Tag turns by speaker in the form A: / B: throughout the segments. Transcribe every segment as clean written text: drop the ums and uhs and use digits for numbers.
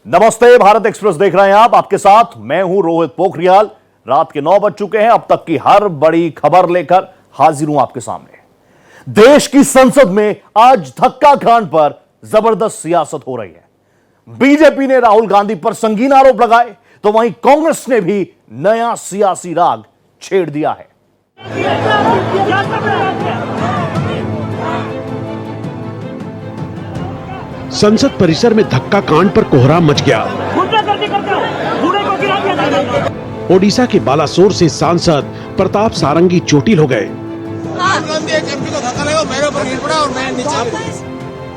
A: नमस्ते, भारत एक्सप्रेस देख रहे हैं आप। आपके साथ मैं हूं रोहित पोखरियाल। रात के 9 बज चुके हैं। अब तक की हर बड़ी खबर लेकर हाजिर हूं आपके सामने। देश की संसद में आज धक्का कांड पर जबरदस्त सियासत हो रही है। बीजेपी ने राहुल गांधी पर संगीन आरोप लगाए तो वहीं कांग्रेस ने भी नया सियासी राग छेड़ दिया है।
B: संसद परिसर में धक्का कांड पर कोहराम मच गया। ओडिशा के बालासोर से सांसद प्रताप सारंगी चोटिल हो गए।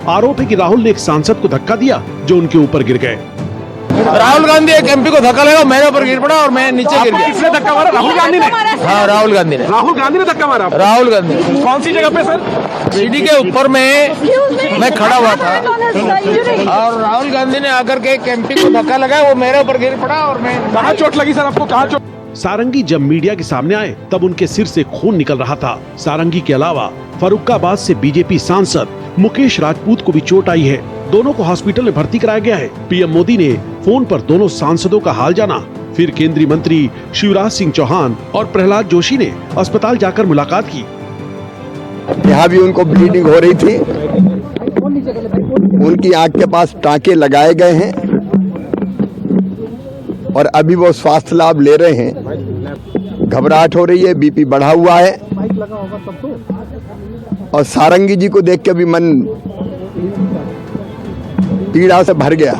B: आरोप है कि राहुल ने एक सांसद को धक्का दिया जो उनके ऊपर गिर गए।
C: राहुल गांधी एक एमपी को धक्का लगा, मेरे ऊपर गिर पड़ा और मैं नीचे गिर गया।
D: किसने धक्का मारा? राहुल गांधी ने?
C: हाँ, राहुल गांधी ने।
D: राहुल गांधी ने धक्का मारा?
C: राहुल गांधी।
D: कौन सी जगह पे सर?
C: सीढ़ी के ऊपर में मैं खड़ा हुआ था और राहुल गांधी ने आकर के एक एमपी को धक्का लगाया, वो मेरे ऊपर गिर पड़ा और मैं।
D: कहाँ चोट लगी सर आपको? कहाँ चोट?
B: सारंगी जब मीडिया के सामने आए तब उनके सिर से खून निकल रहा था। सारंगी के अलावा फर्रुखाबाद से बीजेपी सांसद मुकेश राजपूत को भी चोट आई है। दोनों को हॉस्पिटल में भर्ती कराया गया है। पीएम मोदी ने फोन पर दोनों सांसदों का हाल जाना। फिर केंद्रीय मंत्री शिवराज सिंह चौहान और प्रहलाद जोशी ने अस्पताल जाकर मुलाकात की।
E: यहाँ भी उनको ब्लीडिंग हो रही थी। उनकी आंख के पास टांके लगाए गए हैं और अभी वो स्वास्थ्य लाभ ले रहे हैं। घबराहट हो रही है, बीपी बढ़ा हुआ है और सारंगी जी को देख के भी मन पीड़ा से भर गया।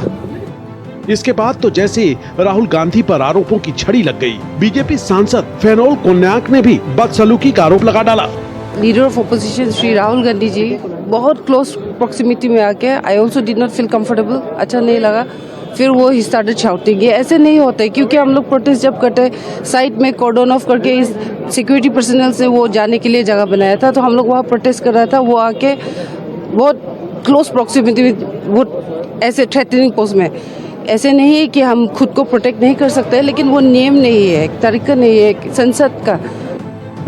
B: इसके बाद तो जैसे राहुल गांधी पर आरोपों की छड़ी लग गई। बीजेपी सांसद फेनोल कोन्याक ने भी बदसलूकी का आरोप लगा डाला।
F: Leader of opposition Shri Rahul Gandhi ji बहुत क्लोज प्रॉक्सिमिटी में आके I also did not feel comfortable, अच्छा नहीं लगा। फिर वो ही स्टार्टेड शाउटिंग। ये ऐसे नहीं होते, क्योंकि हम लोग प्रोटेस्ट जब करते साइड में कॉर्डन ऑफ करके इस सिक्योरिटी पर्सनल से वो जाने के लिए जगह बनाया था, तो हम लोग वहाँ प्रोटेस्ट कर रहा था। वो आके बहुत क्लोज प्रॉक्सिमिटी में, वो ऐसे थ्रेटनिंग पोस्ट में। ऐसे नहीं है कि हम खुद को प्रोटेक्ट नहीं कर सकते, लेकिन वो नियम नहीं है, एक तरीका नहीं है संसद का।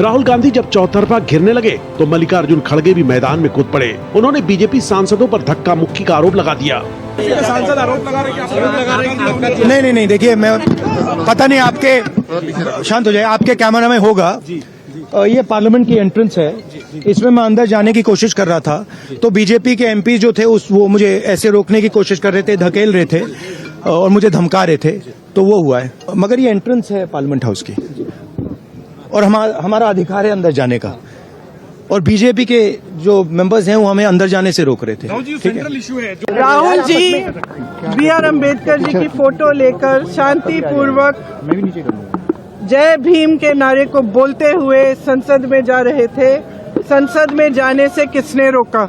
B: राहुल गांधी जब चौतरफा घिरने लगे तो मल्लिकार्जुन खड़गे भी मैदान में कूद पड़े। उन्होंने बीजेपी सांसदों पर धक्का मुक्की का आरोप लगा दिया।
D: सांसद आरोप लगा रहे हैं?
G: नहीं, देखिए, मैं पता नहीं आपके, शांत हो जाए, आपके कैमरा में होगा। ये पार्लियामेंट की एंट्रेंस है, इसमें मैं अंदर जाने की कोशिश कर रहा था तो बीजेपी के एमपी जो थे वो मुझे ऐसे रोकने की कोशिश कर रहे थे, धकेल रहे थे और मुझे धमका रहे थे, तो वो हुआ है। मगर ये एंट्रेंस है पार्लियामेंट हाउस की और हमारा अधिकार है अंदर जाने का, और बीजेपी के जो मेंबर्स हैं वो हमें अंदर जाने से रोक रहे थे।
D: सेंट्रल इशू है
H: राहुल जी बी.आर. अम्बेडकर जी की फोटो लेकर शांतिपूर्वक जय भीम के नारे को बोलते हुए संसद में जा रहे थे। संसद में जाने से किसने रोका?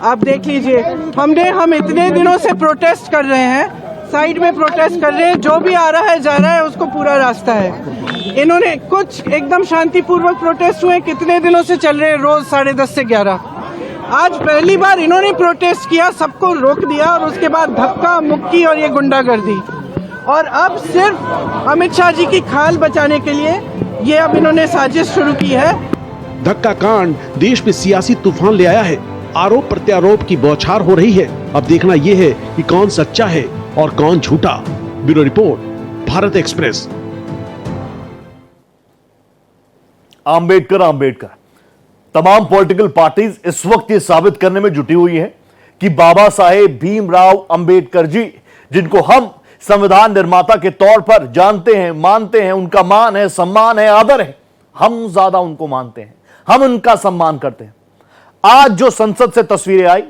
H: आप देख लीजिए। हम इतने दिनों से प्रोटेस्ट कर रहे हैं, साइड में प्रोटेस्ट कर रहे हैं, जो भी आ रहा है जा रहा है, उसको पूरा रास्ता है। इन्होंने कुछ एकदम शांतिपूर्वक प्रोटेस्ट हुए, कितने दिनों से चल रहे हैं, रोज 10:30 से 11। आज पहली बार इन्होंने प्रोटेस्ट किया, सबको रोक दिया और उसके बाद धक्का मुक्की और ये गुंडागर्दी। और अब सिर्फ अमित शाह जी की खाल बचाने के लिए ये अब इन्होंने साजिश शुरू की है।
B: धक्का कांड देश में सियासी तूफान ले आया है। आरोप प्रत्यारोप की बौछार हो रही है। अब देखना यह है कि कौन सच्चा है और कौन झूठा। Bureau report, Bharat express.
A: Ambedkar तमाम पॉलिटिकल पार्टीज इस वक्त ये साबित करने में जुटी हुई है कि बाबा साहेब भीमराव अंबेडकर जी, जिनको हम संविधान निर्माता के तौर पर जानते हैं, मानते हैं, उनका मान है, सम्मान है, आदर है, हम ज्यादा उनको मानते हैं, हम उनका सम्मान करते हैं। आज जो संसद से तस्वीरें आई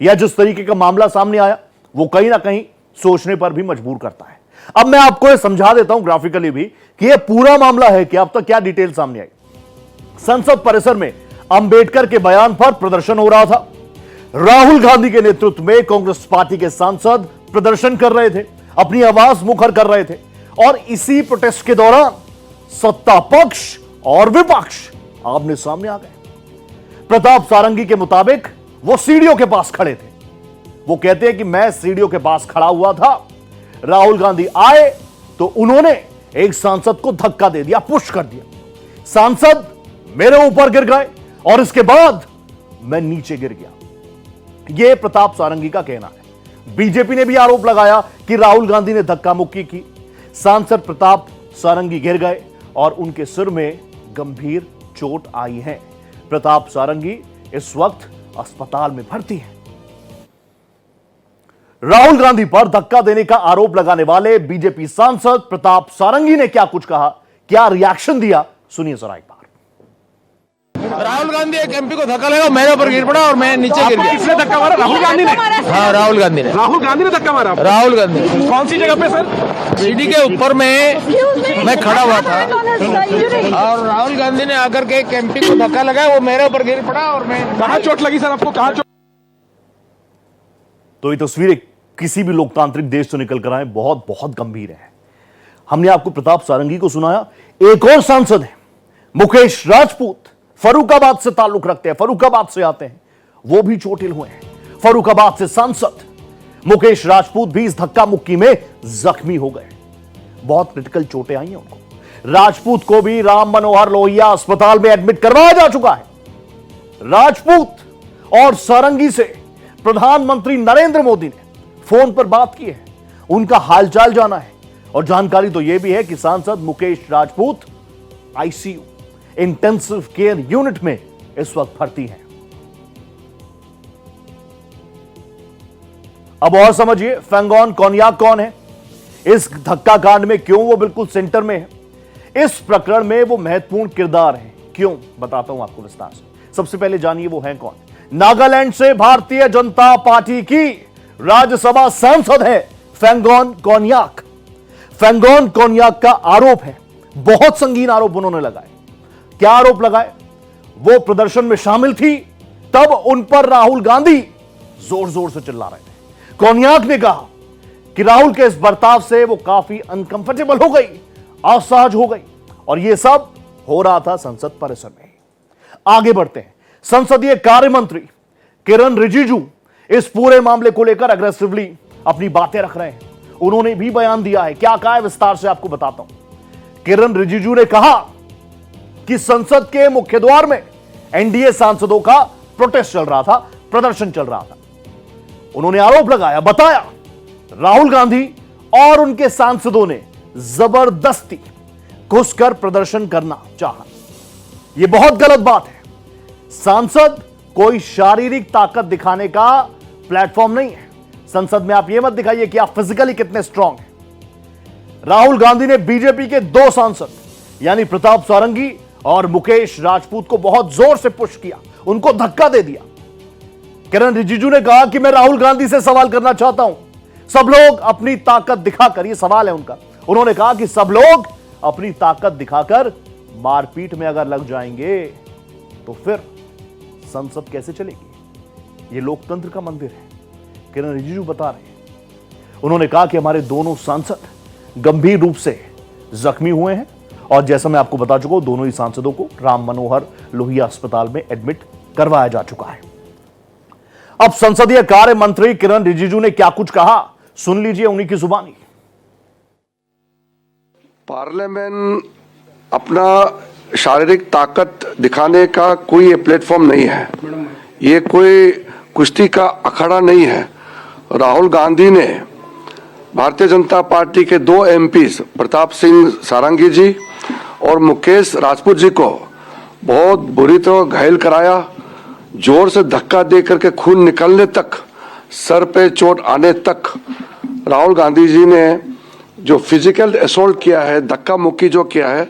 A: या जिस तरीके का मामला सामने आया, वो कहीं ना कहीं सोचने पर भी मजबूर करता है। अब मैं आपको यह समझा देता हूं ग्राफिकली भी कि यह पूरा मामला है कि अब तक क्या डिटेल सामने आई। संसद परिसर में अंबेडकर के बयान पर प्रदर्शन हो रहा था। राहुल गांधी के नेतृत्व में कांग्रेस पार्टी के सांसद प्रदर्शन कर रहे थे, अपनी आवाज मुखर कर रहे थे और इसी प्रोटेस्ट के दौरान सत्ता पक्ष और विपक्ष आमने सामने आ गए। प्रताप सारंगी के मुताबिक वो सीढ़ियों के पास खड़े थे। वो कहते हैं कि मैं सीढ़ियों के पास खड़ा हुआ था, राहुल गांधी आए तो उन्होंने एक सांसद को धक्का दे दिया, पुश कर दिया। सांसद मेरे ऊपर गिर गए और इसके बाद मैं नीचे गिर गया। यह प्रताप सारंगी का कहना है। बीजेपी ने भी आरोप लगाया कि राहुल गांधी ने धक्का मुक्की की। सांसद प्रताप सारंगी गिर गए और उनके सिर में गंभीर चोट आई है। प्रताप सारंगी इस वक्त अस्पताल में भर्ती है। राहुल गांधी पर धक्का देने का आरोप लगाने वाले बीजेपी सांसद प्रताप सारंगी ने क्या कुछ कहा, क्या रिएक्शन दिया, सुनिए जरा एक बार।
C: राहुल गांधी एक एमपी को धक्का लगा, मेरे ऊपर गिर पड़ा और मैं नीचे गिर गया।
D: किसने धक्का मारा? राहुल गांधी ने?
C: हाँ, राहुल गांधी ने।
D: राहुल गांधी ने धक्का मारा?
C: राहुल गांधी।
D: कौन सी जगह पे सर?
C: सीढ़ी के ऊपर मैं खड़ा हुआ था और राहुल गांधी ने आकर के एक एमपी को धक्का लगाया, वो मेरे ऊपर गिर पड़ा और मैं।
D: कहाँ चोट लगी सर आपको? कहाँ चोट?
A: तो ये तस्वीरें किसी भी लोकतांत्रिक देश से निकल कर आए बहुत बहुत गंभीर है। हमने आपको प्रताप सारंगी को सुनाया। एक और सांसद है मुकेश राजपूत, फर्रुखाबाद से ताल्लुक रखते हैं, फर्रुखाबाद से आते हैं, वो भी चोटिल हुए हैं। फर्रुखाबाद से सांसद मुकेश राजपूत भी इस धक्का मुक्की में जख्मी हो गए। बहुत क्रिटिकल चोटें आई हैं उनको। राजपूत को भी राम मनोहर लोहिया अस्पताल में एडमिट करवाया जा चुका है। राजपूत और सारंगी से प्रधानमंत्री नरेंद्र मोदी ने फोन पर बात की है, उनका हालचाल जाना है। और जानकारी तो यह भी है कि सांसद Mukesh Rajput ICU intensive care unit में इस वक्त भर्ती हैं। अब और समझिए फैंगॉन कोन्याक कौन है, इस धक्का कांड में क्यों वो बिल्कुल सेंटर में है, इस प्रकरण में वो महत्वपूर्ण किरदार है, क्यों, बताता हूं आपको विस्तार से। सबसे पहले जानिए वो है कौन। नागालैंड से भारतीय जनता पार्टी की राज्यसभा सांसद है फैंगॉन कोन्याक। फैंगॉन कोन्याक का आरोप है, बहुत संगीन आरोप उन्होंने लगाए। क्या आरोप लगाए? वो प्रदर्शन में शामिल थी, तब उन पर राहुल गांधी जोर जोर से चिल्ला रहे थे। कोन्याक ने कहा कि राहुल के इस बर्ताव से वो काफी अनकंफर्टेबल हो गई, असहज हो गई, और यह सब हो रहा था संसद परिसर में। आगे बढ़ते हैं। संसदीय कार्य मंत्री किरण रिजिजू इस पूरे मामले को लेकर अग्रेसिवली अपनी बातें रख रहे हैं। उन्होंने भी बयान दिया है। क्या कहा है विस्तार से आपको बताता हूं। किरण रिजिजू ने कहा कि संसद के मुख्य द्वार में एनडीए सांसदों का प्रोटेस्ट चल रहा था, प्रदर्शन चल रहा था। उन्होंने आरोप लगाया, बताया राहुल गांधी और उनके सांसदों ने जबरदस्ती घुसकर प्रदर्शन करना चाहा। यह बहुत गलत बात है। सांसद कोई शारीरिक ताकत दिखाने का प्लेटफॉर्म नहीं है। संसद में आप यह मत दिखाइए कि आप फिजिकली कितने स्ट्रांग हैं। राहुल गांधी ने बीजेपी के दो सांसद यानी प्रताप सारंगी और मुकेश राजपूत को बहुत जोर से पुश किया, उनको धक्का दे दिया। किरण रिजिजू ने कहा कि मैं राहुल गांधी से सवाल करना चाहता हूं, सब लोग अपनी ताकत दिखाकर, यह सवाल है उनका, उन्होंने कहा कि सब लोग अपनी ताकत दिखाकर मारपीट में अगर लग जाएंगे तो फिर संसद कैसे चलेगी? यह लोकतंत्र का मंदिर है, किरण रिजिजू बता रहे हैं। उन्होंने कहा कि हमारे दोनों सांसद गंभीर रूप से जख्मी हुए हैं और जैसा मैं आपको बता चुका हूं, दोनों ही सांसदों को राम मनोहर लोहिया अस्पताल में एडमिट करवाया जा चुका है। अब संसदीय कार्य मंत्री किरण रिजिजू ने क्या कुछ कहा, सुन लीजिए उन्हीं की जुबानी।
I: पार्लियामेंट अपना शारीरिक ताकत दिखाने का कोई प्लेटफॉर्म नहीं है, ये कोई कुश्ती का अखाड़ा नहीं है। राहुल गांधी ने भारतीय जनता पार्टी के दो एमपीज प्रताप सिंह सारंगी जी और मुकेश राजपूत जी को बहुत बुरी तरह घायल कराया, जोर से धक्का दे करके खून निकलने तक, सर पे चोट आने तक। राहुल गांधी जी ने जो फिजिकल असॉल्ट किया है, धक्का मुक्की जो किया है,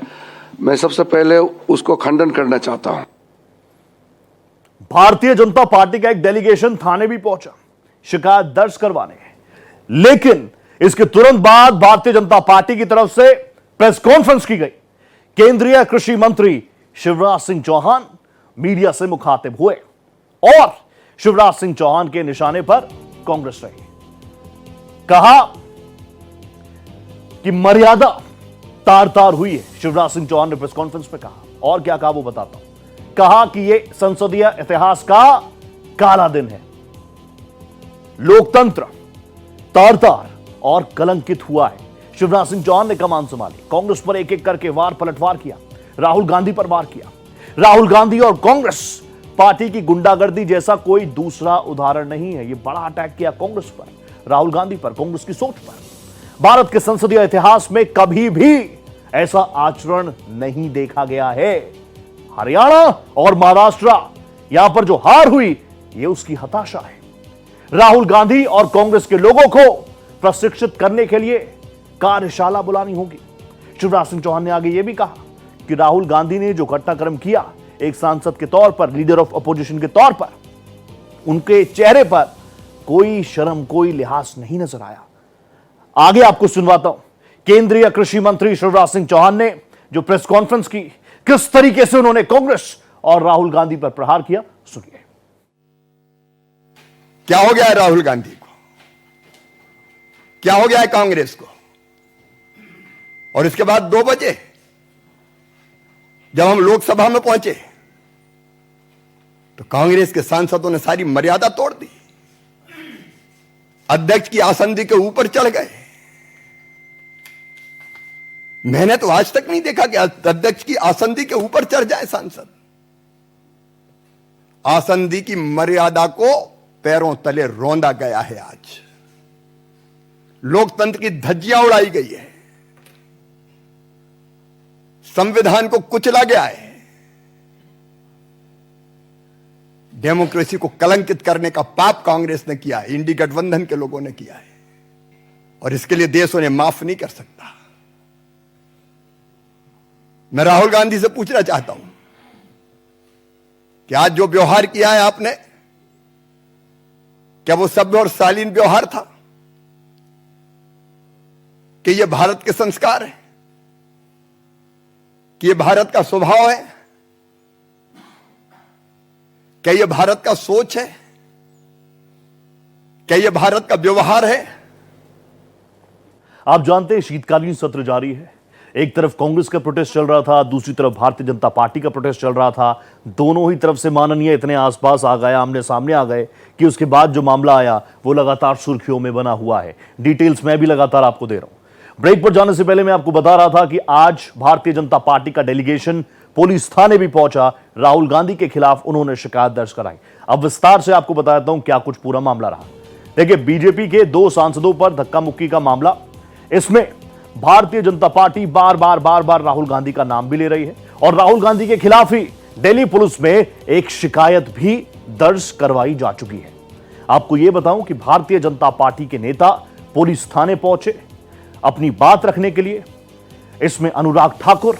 I: मैं सबसे पहले उसको खंडन करना चाहता हूं।
A: भारतीय जनता पार्टी का एक डेलीगेशन थाने भी पहुंचा शिकायत दर्ज करवाने, लेकिन इसके तुरंत बाद भारतीय जनता पार्टी की तरफ से प्रेस कॉन्फ्रेंस की गई। केंद्रीय कृषि मंत्री शिवराज सिंह चौहान मीडिया से मुखातिब हुए और शिवराज सिंह चौहान के निशाने पर कांग्रेस रही। कहा कि मर्यादा तार तार हुई है, शिवराज सिंह चौहान ने प्रेस कॉन्फ्रेंस में कहा। और क्या कहा वो बताता हूं। कहा कि यह संसदीय इतिहास का काला दिन है, लोकतंत्र तार तार और कलंकित हुआ है। शिवराज सिंह चौहान ने कमान संभाली, कांग्रेस पर एक एक करके वार पलटवार किया, राहुल गांधी पर वार किया। राहुल गांधी और कांग्रेस पार्टी की गुंडागर्दी जैसा कोई दूसरा उदाहरण नहीं है। यह बड़ा अटैक किया कांग्रेस पर, राहुल गांधी पर, कांग्रेस की सोच पर। भारत के संसदीय इतिहास में कभी भी ऐसा आचरण नहीं देखा गया है। हरियाणा और महाराष्ट्र, यहां पर जो हार हुई, यह उसकी हताशा है। राहुल गांधी और कांग्रेस के लोगों को प्रशिक्षित करने के लिए कार्यशाला बुलानी होगी। शिवराज सिंह चौहान ने आगे यह भी कहा कि राहुल गांधी ने जो घटनाक्रम किया, एक सांसद के तौर पर, लीडर ऑफ अपोजिशन के तौर पर, उनके चेहरे पर कोई शर्म, कोई लिहाज नहीं नजर आया। आगे आपको सुनवाता हूं केंद्रीय कृषि मंत्री शिवराज सिंह चौहान ने जो प्रेस कॉन्फ्रेंस की, किस तरीके से उन्होंने कांग्रेस और राहुल गांधी पर प्रहार किया, सुनिए।
E: क्या हो गया है राहुल गांधी को, क्या हो गया है कांग्रेस को? और इसके बाद 2 बजे जब हम लोकसभा में पहुंचे तो कांग्रेस के सांसदों ने सारी मर्यादा तोड़ दी, अध्यक्ष की आसंदी के ऊपर चढ़ गए। मैंने तो आज तक नहीं देखा कि अध्यक्ष की आसंदी के ऊपर चढ़ जाए सांसद। आसंदी की मर्यादा को पैरों तले रौंदा गया है। आज लोकतंत्र की धज्जियां उड़ाई गई है, संविधान को कुचला गया है, डेमोक्रेसी को कलंकित करने का पाप कांग्रेस ने किया है, इंडी गठबंधन के लोगों ने किया है, और इसके लिए देश उन्हें माफ नहीं कर सकता। मैं राहुल गांधी से पूछना चाहता हूं कि आज जो व्यवहार किया है आपने, क्या वो सभ्य और शालीन व्यवहार था? कि ये भारत के संस्कार है? कि ये भारत का स्वभाव है? क्या ये भारत का सोच है? क्या ये भारत का व्यवहार है?
A: आप जानते हैं शीतकालीन सत्र जारी है। एक तरफ कांग्रेस का प्रोटेस्ट चल रहा था, दूसरी तरफ भारतीय जनता पार्टी का प्रोटेस्ट चल रहा था। दोनों ही तरफ से माननीय इतने आसपास आ गए, आमने सामने आ गए कि उसके बाद जो मामला आया वो लगातार सुर्खियों में बना हुआ है। डिटेल्स मैं भी लगातार आपको दे रहा हूं। ब्रेक पर जाने से पहले मैं आपको बता रहा था कि आज भारतीय जनता पार्टी का डेलीगेशन पुलिस थाने भी पहुंचा। राहुल गांधी के खिलाफ उन्होंने शिकायत दर्ज कराई। अब विस्तार से आपको बताता हूं क्या कुछ पूरा मामला रहा। देखिए, बीजेपी के 2 सांसदों पर धक्का मुक्की का मामला। इसमें भारतीय जनता पार्टी बार बार राहुल गांधी का नाम भी ले रही है और राहुल गांधी के खिलाफ ही दिल्ली पुलिस में एक शिकायत भी दर्ज करवाई जा चुकी है। आपको यह बताऊं कि भारतीय जनता पार्टी के नेता पुलिस थाने पहुंचे अपनी बात रखने के लिए। इसमें अनुराग ठाकुर,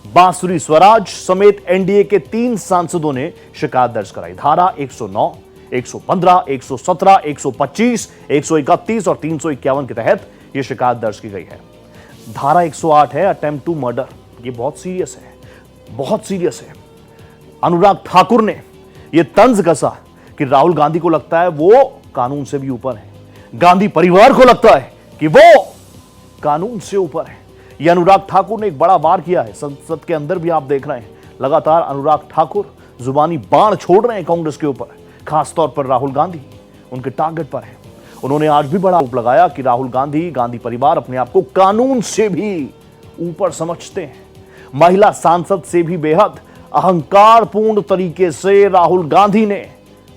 A: बांसुरी स्वराज समेत एनडीए के 3 सांसदों ने शिकायत दर्ज कराई। धारा 109, 115, 117, 125, 131 और 351 के तहत यह शिकायत दर्ज की गई है। धारा 108 है अटेम्प्ट टू मर्डर। यह बहुत सीरियस है, बहुत सीरियस है। अनुराग ठाकुर ने यह तंज कसा कि राहुल गांधी को लगता है वो कानून से भी ऊपर है, गांधी परिवार को लगता है कि वो कानून से ऊपर है। यह अनुराग ठाकुर ने एक बड़ा वार किया है। संसद के अंदर भी आप देख रहे हैं लगातार अनुराग ठाकुर जुबानी बाण छोड़ रहे हैं कांग्रेस के ऊपर, खासतौर पर राहुल गांधी उनके टारगेट पर है। उन्होंने आज भी बड़ा आरोप लगाया कि राहुल गांधी, गांधी परिवार अपने आप को कानून से भी ऊपर समझते हैं। महिला सांसद से भी बेहद अहंकारपूर्ण तरीके से राहुल गांधी ने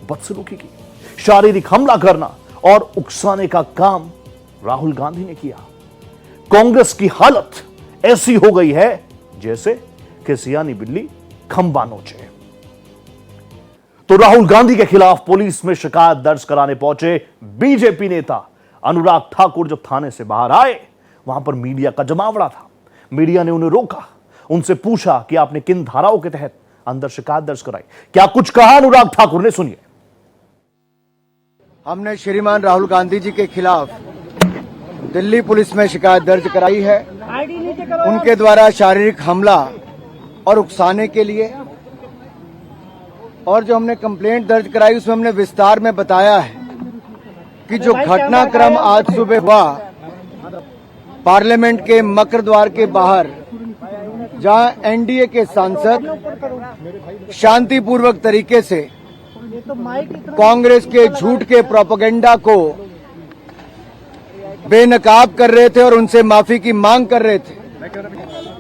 A: बदसलूकी की। शारीरिक हमला करना और उकसाने का काम राहुल गांधी ने किया। कांग्रेस की हालत ऐसी हो गई है जैसे कि सियानी बिल्ली खंबा नोचे। तो राहुल गांधी के खिलाफ पुलिस में शिकायत दर्ज कराने पहुंचे बीजेपी नेता अनुराग ठाकुर जब थाने से बाहर आए, वहां पर मीडिया का जमावड़ा था। मीडिया ने उन्हें रोका, उनसे पूछा कि आपने किन धाराओं के तहत अंदर शिकायत दर्ज कराई। क्या कुछ कहा अनुराग ठाकुर ने, सुनिए।
G: हमने श्रीमान राहुल गांधी जी के खिलाफ दिल्ली पुलिस में शिकायत दर्ज कराई है। उनके द्वारा शारीरिक हमला और उकसाने के लिए, और जो हमने कंप्लेंट दर्ज कराई उसमें हमने विस्तार में बताया है कि जो घटनाक्रम आज सुबह हुआ पार्लियामेंट के मकर द्वार के बाहर, जहां एनडीए के सांसद शांतिपूर्वक तरीके से कांग्रेस के झूठ के प्रोपेगेंडा को बेनकाब कर रहे थे और उनसे माफी की मांग कर रहे थे,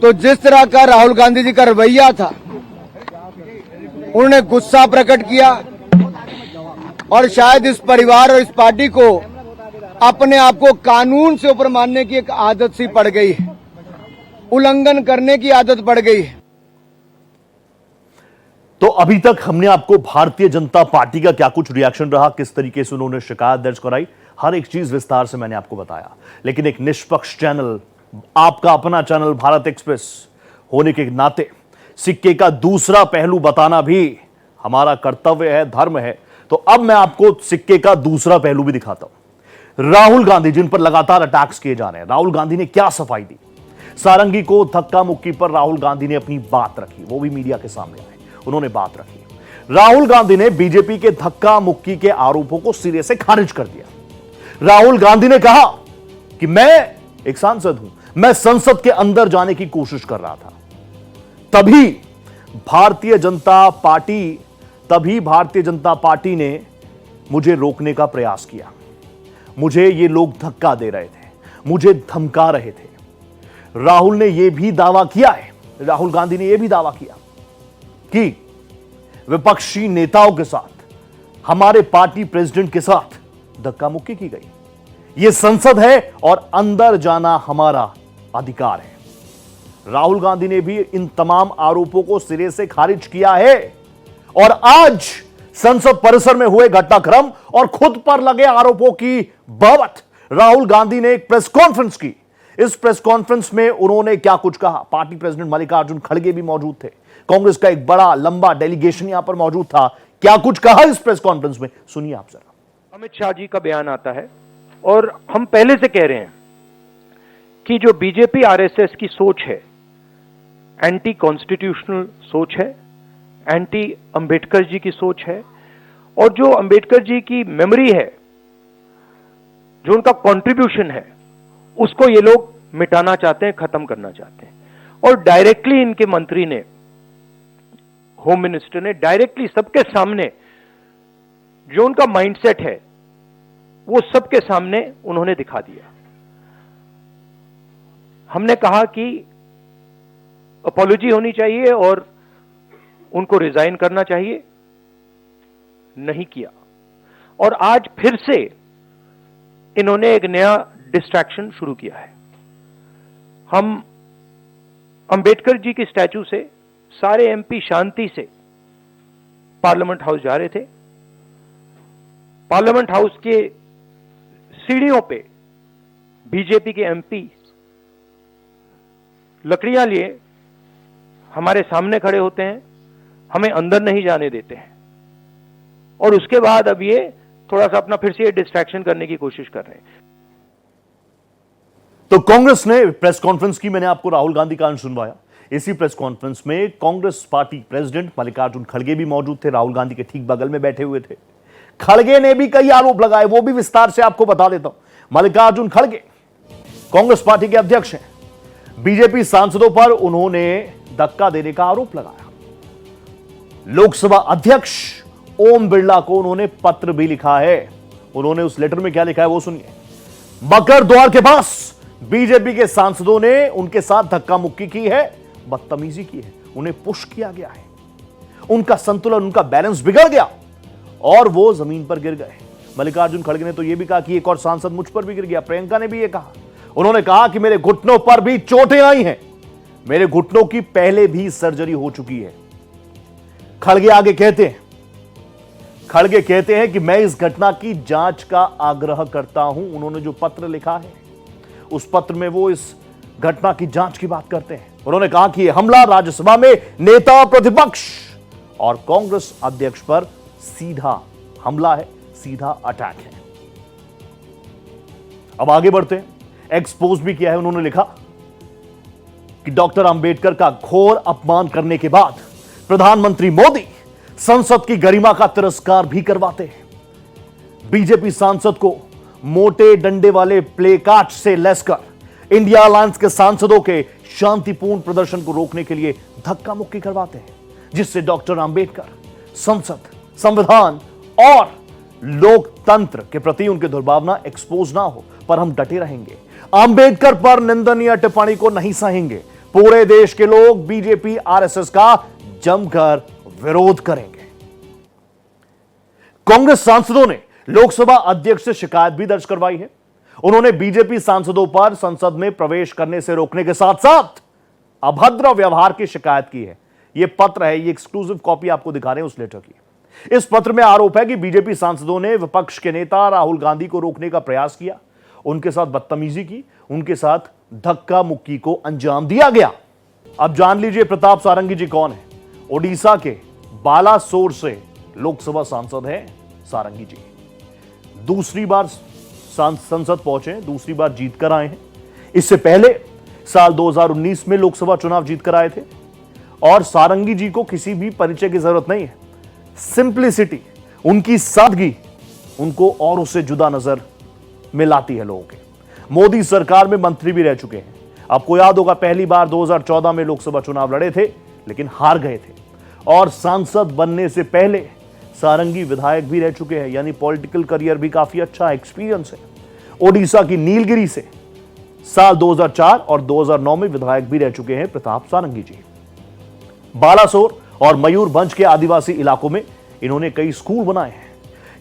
G: तो जिस तरह का राहुल गांधी जी का रवैया था, उन्होंने गुस्सा प्रकट किया और शायद इस परिवार और इस पार्टी को
C: अपने आप को कानून से ऊपर मानने की एक आदत सी पड़ गई है, उल्लंघन करने की आदत पड़ गई है।
A: तो अभी तक हमने आपको भारतीय जनता पार्टी का क्या कुछ रिएक्शन रहा, किस तरीके से उन्होंने शिकायत दर्ज कराई, हर एक चीज विस्तार से मैंने आपको बताया। लेकिन एक निष्पक्ष चैनल, आपका अपना चैनल भारत एक्सप्रेस होने के नाते सिक्के का दूसरा पहलू बताना भी हमारा कर्तव्य है, धर्म है। तो अब मैं आपको सिक्के का दूसरा पहलू भी दिखाता हूं। राहुल गांधी, जिन पर लगातार अटैक्स किए जा रहे हैं, राहुल गांधी ने क्या सफाई दी। सारंगी को धक्का मुक्की पर राहुल गांधी ने अपनी बात रखी, वो भी मीडिया के सामने आए, उन्होंने बात रखी। राहुल गांधी ने बीजेपी के धक्का मुक्की के आरोपों को सिरे से खारिज कर दिया। राहुल गांधी ने कहा कि मैं एक सांसद हूं, मैं संसद के अंदर जाने की कोशिश कर रहा था, तभी भारतीय जनता पार्टी ने मुझे रोकने का प्रयास किया। मुझे ये लोग धक्का दे रहे थे, मुझे धमका रहे थे। राहुल ने यह भी दावा किया है, राहुल गांधी ने यह भी दावा किया कि विपक्षी नेताओं के साथ, हमारे पार्टी प्रेसिडेंट के साथ धक्का मुक्की की गई। यह संसद है और अंदर जाना हमारा अधिकार है। राहुल गांधी ने भी इन तमाम आरोपों को सिरे से खारिज किया है। और आज संसद परिसर में हुए घटनाक्रम और खुद पर लगे आरोपों की बाबत राहुल गांधी ने एक प्रेस कॉन्फ्रेंस की। इस प्रेस कॉन्फ्रेंस में उन्होंने क्या कुछ कहा। पार्टी प्रेसिडेंट मल्लिकार्जुन खड़गे भी मौजूद थे, कांग्रेस का एक बड़ा लंबा डेलीगेशन यहां पर मौजूद था। क्या कुछ कहा इस प्रेस कॉन्फ्रेंस में, सुनिए आप जरा।
J: अमित शाह जी का बयान आता है और हम पहले से कह रहे हैं कि जो बीजेपी आरएसएस की सोच है, एंटी कॉन्स्टिट्यूशनल सोच है, एंटी अंबेडकर जी की सोच है, और जो अंबेडकर जी की मेमोरी है, जो उनका कंट्रीब्यूशन है, उसको ये लोग मिटाना चाहते हैं, खत्म करना चाहते हैं। और डायरेक्टली इनके मंत्री ने, होम मिनिस्टर ने डायरेक्टली सबके सामने जो उनका माइंडसेट है वो सबके सामने उन्होंने दिखा दिया। हमने कहा कि अपॉलॉजी होनी चाहिए और उनको रिजाइन करना चाहिए, नहीं किया। और आज फिर से इन्होंने एक नया डिस्ट्रैक्शन शुरू किया है। हम अंबेडकर जी की स्टैचू से सारे एमपी शांति से पार्लियामेंट हाउस जा रहे थे। पार्लियामेंट हाउस के सीढ़ियों पे बीजेपी के एमपी लकड़ियां लिए हमारे सामने खड़े होते हैं, हमें अंदर नहीं जाने देते हैं, और उसके बाद अब ये थोड़ा सा अपना फिर से डिस्ट्रैक्शन करने की कोशिश कर रहे हैं।
A: तो कांग्रेस ने प्रेस कॉन्फ्रेंस की, मैंने आपको राहुल गांधी का अंश सुनवाया। इसी प्रेस कॉन्फ्रेंस में कांग्रेस पार्टी प्रेसिडेंट मल्लिकार्जुन खड़गे भी मौजूद थे, राहुल गांधी के ठीक बगल में बैठे हुए थे। खड़गे ने भी कई आरोप लगाए, वो भी विस्तार से आपको बता देता हूं। मल्लिकार्जुन खड़गे कांग्रेस पार्टी के अध्यक्ष हैं। बीजेपी सांसदों पर उन्होंने धक्का देने का आरोप लगाया। लोकसभा अध्यक्ष ओम बिरला को उन्होंने पत्र भी लिखा है। उन्होंने उस लेटर में क्या लिखा है वो सुनिए। मकर द्वार के पास बीजेपी के सांसदों ने उनके साथ धक्का मुक्की की है, बदतमीजी की है, उन्हें पुश किया गया है, उनका संतुलन, उनका बैलेंस बिगड़ गया और वो जमीन पर गिर गए। मल्लिकार्जुन खड़गे ने तो यह भी कहा कि एक और सांसद मुझ पर भी गिर गया। प्रियंका ने भी यह कहा। उन्होंने कहा कि मेरे घुटनों पर भी चोटें आई हैं, मेरे घुटनों की पहले भी सर्जरी हो चुकी है। खड़गे आगे कहते हैं कि मैं इस घटना की जांच का आग्रह करता हूं। उन्होंने जो पत्र लिखा है उस पत्र में वो इस घटना की जांच की बात करते हैं। उन्होंने कहा कि यह हमला राज्यसभा में नेता प्रतिपक्ष और कांग्रेस अध्यक्ष पर सीधा हमला है, सीधा अटैक है। अब आगे बढ़ते हैं। एक्सपोज भी किया है। उन्होंने लिखा कि डॉक्टर अंबेडकर का घोर अपमान करने के बाद प्रधानमंत्री मोदी संसद की गरिमा का तिरस्कार भी करवाते हैं। बीजेपी सांसद को मोटे डंडे वाले प्ले कार्ड से लैस कर इंडिया अलायंस के सांसदों के शांतिपूर्ण प्रदर्शन को रोकने के लिए धक्का मुक्की करवाते हैं, जिससे डॉक्टर अंबेडकर, संसद, संविधान और लोकतंत्र के प्रति उनकी दुर्भावना एक्सपोज ना हो। पर हम डटे रहेंगे, अंबेडकर पर निंदनीय टिप्पणी को नहीं सहेंगे। पूरे देश के लोग बीजेपी आरएसएस का जमकर विरोध करेंगे। कांग्रेस सांसदों ने लोकसभा अध्यक्ष से शिकायत भी दर्ज करवाई है। उन्होंने बीजेपी सांसदों पर संसद में प्रवेश करने से रोकने के साथ साथ अभद्र व्यवहार की शिकायत की है। यह पत्र है, ये एक्सक्लूसिव कॉपी आपको दिखा रहे हैं उस लेटर की। इस पत्र में आरोप है कि बीजेपी सांसदों ने विपक्ष के नेता राहुल गांधी को रोकने का प्रयास किया, उनके साथ बदतमीजी की, उनके साथ धक्का मुक्की को अंजाम दिया गया। अब जान लीजिए प्रताप सारंगी जी कौन है। ओडिशा के बालासोर से लोकसभा सांसद हैं सारंगी जी। दूसरी बार संसद पहुंचे, दूसरी बार जीत कर आए हैं। इससे पहले साल 2019 में लोकसभा चुनाव जीत कर आए थे। और सारंगी जी को किसी भी परिचय की जरूरत नहीं है। सिंप्लिसिटी, उनकी सादगी उनको और उससे जुदा नजर मिलाती है लोगों के। मोदी सरकार में मंत्री भी रह चुके हैं। आपको याद होगा पहली बार 2014 में लोकसभा चुनाव लड़े थे लेकिन हार गए थे। और सांसद बनने से पहले सारंगी विधायक भी रह चुके हैं, यानी पॉलिटिकल करियर भी काफी अच्छा एक्सपीरियंस है। ओडिशा की नीलगिरी से साल 2004 और 2009 में विधायक भी रह चुके हैं प्रताप सारंगी जी। बालासोर और मयूरभंज के आदिवासी इलाकों में इन्होंने कई स्कूल बनाए हैं।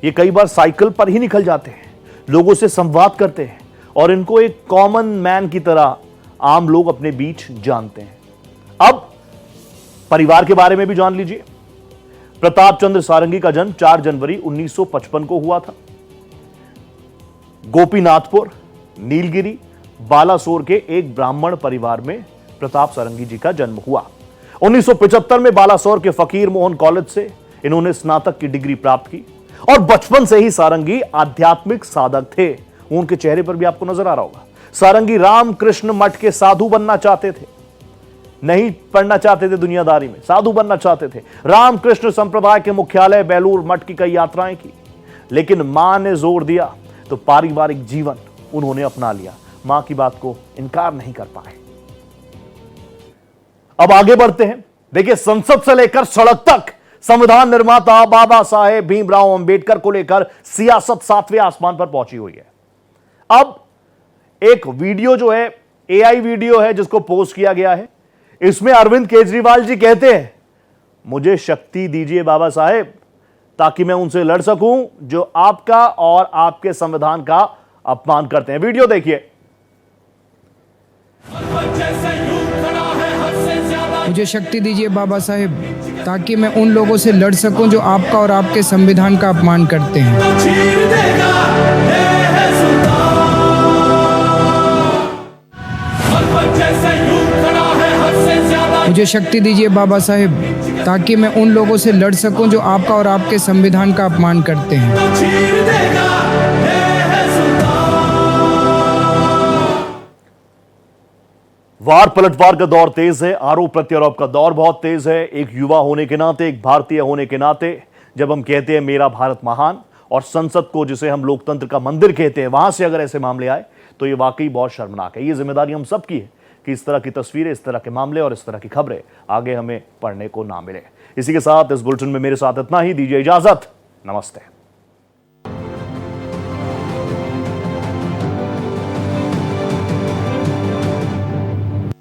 A: ये कई बार साइकिल पर ही निकल जाते हैं, लोगों से संवाद करते हैं और इनको एक कॉमन मैन की तरह आम लोग अपने बीच जानते हैं। अब परिवार के बारे में भी जान लीजिए। प्रताप चंद्र सारंगी का जन्म 4 जनवरी 1955 को हुआ था। गोपीनाथपुर, नीलगिरी, बालासोर के एक ब्राह्मण परिवार में प्रताप सारंगी जी का जन्म हुआ। 1975 में बालासोर के फकीर मोहन कॉलेज से इन्होंने स्नातक की डिग्री प्राप्त की और बचपन से ही सारंगी आध्यात्मिक साधक थे। उनके चेहरे पर भी आपको नजर आ रहा होगा। सारंगी रामकृष्ण मठ के साधु बनना चाहते थे, नहीं पढ़ना चाहते थे दुनियादारी में, साधु बनना चाहते थे। रामकृष्ण संप्रदाय के मुख्यालय बेलूर मठ की कई यात्राएं की, लेकिन मां ने जोर दिया तो पारिवारिक जीवन उन्होंने अपना लिया। मां की बात को इनकार नहीं कर पाए। अब आगे बढ़ते हैं। देखिए, संसद से लेकर सड़क तक संविधान निर्माता बाबा साहेब भीमराव अंबेडकर को लेकर सियासत 7वें आसमान पर पहुंची हुई है। अब एक वीडियो जो है एआई वीडियो है जिसको पोस्ट किया गया है। इसमें अरविंद केजरीवाल जी कहते हैं, मुझे शक्ति दीजिए बाबा साहेब ताकि मैं उनसे लड़ सकूं जो आपका और आपके संविधान का अपमान करते हैं। वीडियो देखिए।
K: मुझे शक्ति दीजिए बाबा साहेब ताकि मैं उन लोगों से लड़ सकूं जो आपका और आपके संविधान का अपमान करते हैं। मुझे शक्ति दीजिए बाबा साहेब ताकि मैं उन लोगों से लड़ सकूं जो आपका और आपके संविधान का अपमान करते हैं।
A: वार पलटवार का दौर तेज है, आरोप प्रत्यारोप का दौर बहुत तेज है। एक युवा होने के नाते, एक भारतीय होने के नाते जब हम कहते हैं मेरा भारत महान, और संसद को जिसे हम लोकतंत्र का मंदिर कहते हैं, वहां से अगर ऐसे मामले आए तो ये वाकई बहुत शर्मनाक है। ये जिम्मेदारी हम सबकी है कि इस तरह की तस्वीरें, इस तरह के मामले और इस तरह की खबरें आगे हमें पढ़ने को ना मिले। इसी के साथ इस बुलेटिन में मेरे साथ इतना ही। दीजिए इजाजत। नमस्ते।